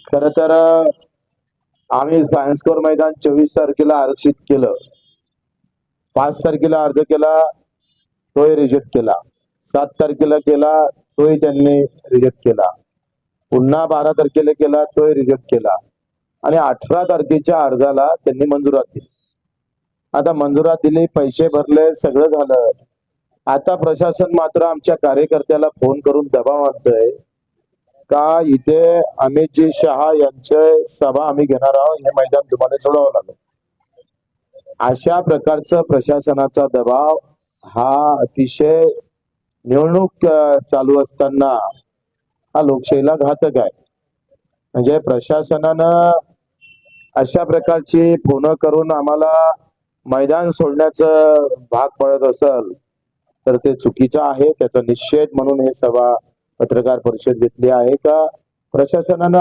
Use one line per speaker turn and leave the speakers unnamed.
खर तर आम्ही सायन्स कोर मैदान 24 तारखेला आरक्षित केलं. 5 तारखेला अर्ज केला, तोही रिजेक्ट केला. 7 तारखेला केला, तोही त्यांनी रिजेक्ट केला. पुन्हा 12 तारखेला केला, तोही रिजेक्ट केला. आणि 18 तारखेच्या अर्जाला त्यांनी मंजुरात दिली. आता मंजुरात दिली, पैसे भरले, सगळं झालं. आता प्रशासन मात्र आमच्या कार्यकर्त्याला फोन करून दबाव आणतोय का इथे अमितजी शहा यांचे सभा आम्ही घेणार आहोत, हे मैदान तुम्हाला सोडावं लागेल. अशा प्रकारचा प्रशासनाचा दबाव हा अतिशय निवडणूक चालू असताना हा लोकशाहीला घातक आहे. म्हणजे प्रशासनानं अशा प्रकारची फोन करून आम्हाला मैदान सोडण्याचं भाग पडत असेल तर ते चुकीचं आहे. त्याचा निषेध म्हणून हे सभा पत्रकार परिषद घेतली आहे का प्रशासनानं